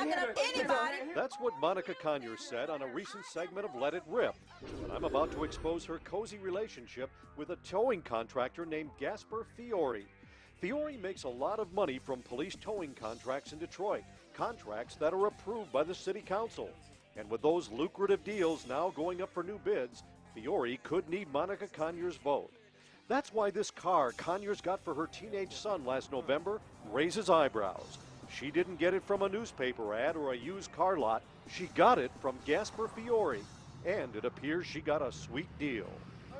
backing up anybody. That's what Monica Conyers said on a recent segment of Let It Rip. But I'm about to expose her cozy relationship with a towing contractor named Gasper Fiore. Fiore makes a lot of money from police towing contracts in Detroit, contracts that are approved by the city council. And with those lucrative deals now going up for new bids, Fiore could need Monica Conyers' vote. That's why this car Conyers got for her teenage son last November raises eyebrows. She didn't get it from a newspaper ad or a used car lot. She got it from Gasper Fiore, and it appears she got a sweet deal.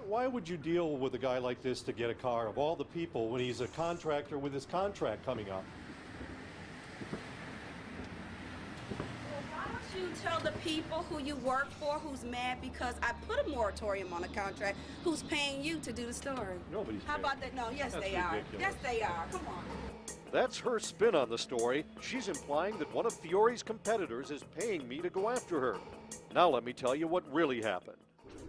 Why would you deal with a guy like this to get a car of all the people when he's a contractor with his contract coming up? You tell the people who you work for who's mad because I put a moratorium on a contract who's paying you to do the story. Nobody's How paying. about that? No, yes, That's they are. ridiculous. Yes, they are. Come on. That's her spin on the story. She's implying that one of Fiore's competitors is paying me to go after her. Now let me tell you what really happened.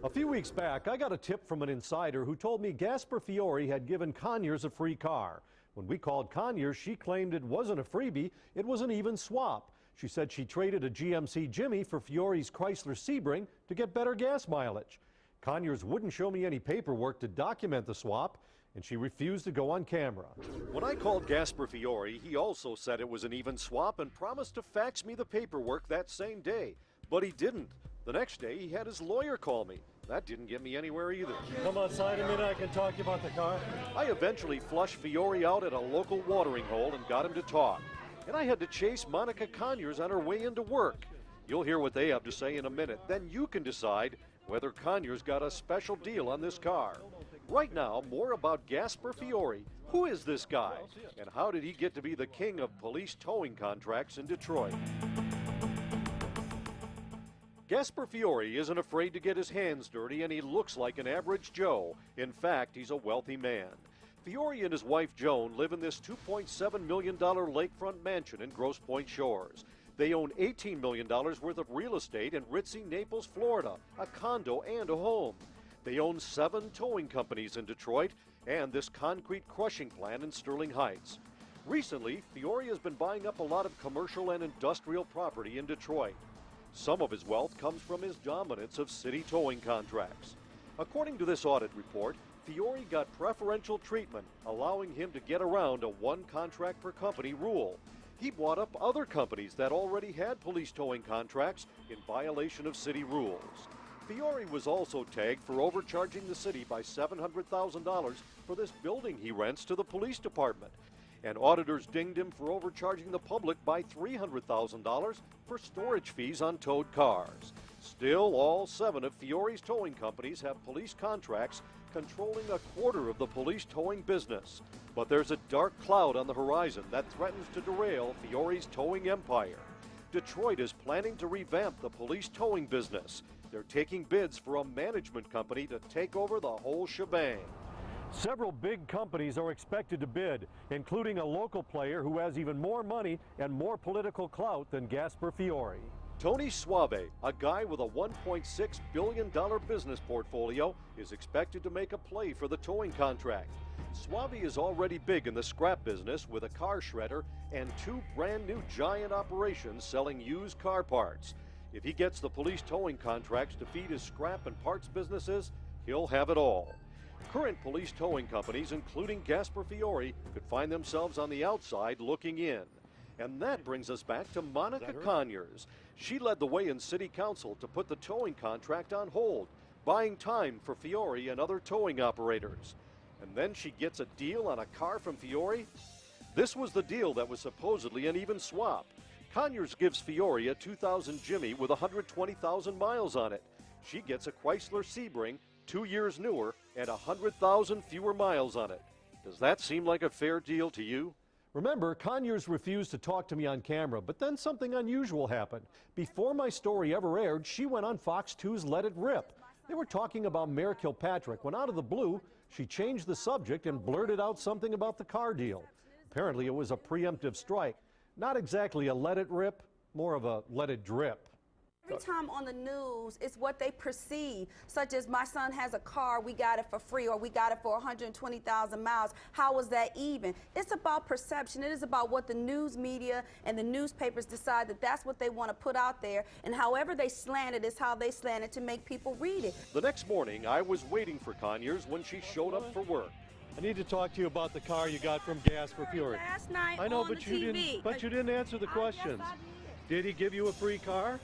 A few weeks back, I got a tip from an insider who told me Gasper Fiore had given Conyers a free car. When we called Conyers, she claimed it wasn't a freebie, it was an even swap. She said she traded a GMC Jimmy for Fiore's Chrysler Sebring to get better gas mileage. Conyers wouldn't show me any paperwork to document the swap, and she refused to go on camera. When I called Gasper Fiore, he also said it was an even swap and promised to fax me the paperwork that same day. But he didn't. The next day, he had his lawyer call me. That didn't get me anywhere either. Come outside a minute, I can talk to you about the car. I eventually flushed Fiore out at a local watering hole and got him to talk. And I had to chase Monica Conyers on her way into work. You'll hear what they have to say in a minute. Then you can decide whether Conyers got a special deal on this car. Right now, more about Gasper Fiore. Who is this guy? And how did he get to be the king of police towing contracts in Detroit? Gasper Fiore isn't afraid to get his hands dirty, and he looks like an average Joe. In fact, he's a wealthy man. Fiore and his wife Joan live in this $2.7 million lakefront mansion in Grosse Pointe Shores. They own $18 million worth of real estate in ritzy Naples, Florida, a condo and a home. They own 7 towing companies in Detroit and this concrete crushing plant in Sterling Heights. Recently, Fiore has been buying up a lot of commercial and industrial property in Detroit. Some of his wealth comes from his dominance of city towing contracts. According to this audit report, Fiore got preferential treatment, allowing him to get around a one contract per company rule. He bought up other companies that already had police towing contracts in violation of city rules. Fiore was also tagged for overcharging the city by $700,000 for this building he rents to the police department. And auditors dinged him for overcharging the public by $300,000 for storage fees on towed cars. Still, all 7 of Fiore's towing companies have police contracts controlling a quarter of the police towing business. But there's a dark cloud on the horizon that threatens to derail Fiore's towing empire. Detroit is planning to revamp the police towing business. They're taking bids for a management company to take over the whole shebang. Several big companies are expected to bid, including a local player who has even more money and more political clout than Gasper Fiore. Tony Suave, a guy with a $1.6 billion business portfolio, is expected to make a play for the towing contract. Suave is already big in the scrap business with a car shredder and 2 brand new giant operations selling used car parts. If he gets the police towing contracts to feed his scrap and parts businesses, he'll have it all. Current police towing companies, including Gasper Fiore, could find themselves on the outside looking in. And that brings us back to Monica Conyers. She led the way in City Council to put the towing contract on hold, buying time for Fiore and other towing operators. And then she gets a deal on a car from Fiore? This was the deal that was supposedly an even swap. Conyers gives Fiore a 2000 Jimmy with 120,000 miles on it. She gets a Chrysler Sebring, 2 years newer, and 100,000 fewer miles on it. Does that seem like a fair deal to you? Remember, Conyers refused to talk to me on camera, but then something unusual happened. Before my story ever aired, she went on Fox 2's Let It Rip. They were talking about Mayor Kilpatrick when out of the blue, she changed the subject and blurted out something about the car deal. Apparently it was a preemptive strike. Not exactly a let it rip, more of a let it drip. Every time on the news, it's what they perceive, such as my son has a car, we got it for free, or we got it for 120,000 miles. How was that even? It's about perception. It is about what the news media and the newspapers decide that that's what they want to put out there, and however they slant it is how they slant it to make people read it. The next morning, I was waiting for Conyers when she showed up for work. I need to talk to you about the car you got from Gasper Fury. Last night I know, on but the you TV. didn't. But you didn't answer the questions. Yes, I did. Did he give you a free car?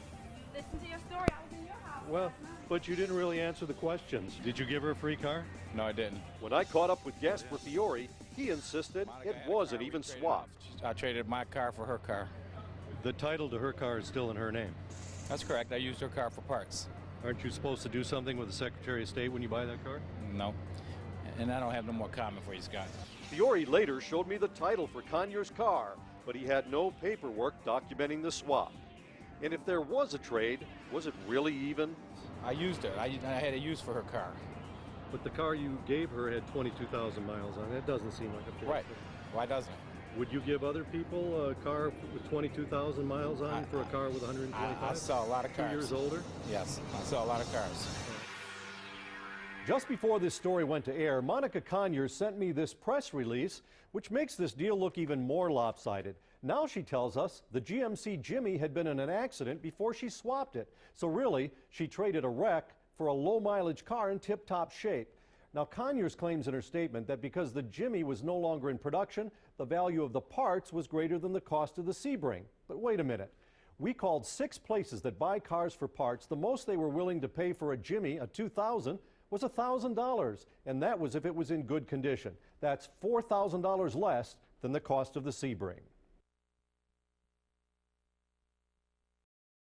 Listen to your story. I was in your house. Well, but you didn't really answer the questions. Did you give her a free car? No, I didn't. When I caught up with Gasper Fiore, he insisted it wasn't even swapped. I traded my car for her car. The title to her car is still in her name. That's correct. I used her car for parts. Aren't you supposed to do something with the Secretary of State when you buy that car? No. And I don't have no more comment for you, Scott. Fiore later showed me the title for Conyers' car, but he had no paperwork documenting the swap. And if there was a trade, was it really even? I used her. I had a use for her car. But the car you gave her had 22,000 miles on it. It doesn't seem like a fair Right. trade. Why doesn't it? Would you give other people a car with 22,000 miles on it for a car with 125? I saw a lot of 2 cars. years older? Yes, I saw a lot of cars. Just before this story went to air, Monica Conyers sent me this press release, which makes this deal look even more lopsided. Now she tells us the GMC Jimmy had been in an accident before she swapped it. So really, she traded a wreck for a low-mileage car in tip-top shape. Now, Conyers claims in her statement that because the Jimmy was no longer in production, the value of the parts was greater than the cost of the Sebring. But wait a minute. We called 6 places that buy cars for parts. The most they were willing to pay for a Jimmy, a 2000, was $1,000, and that was if it was in good condition. That's $4,000 less than the cost of the Sebring.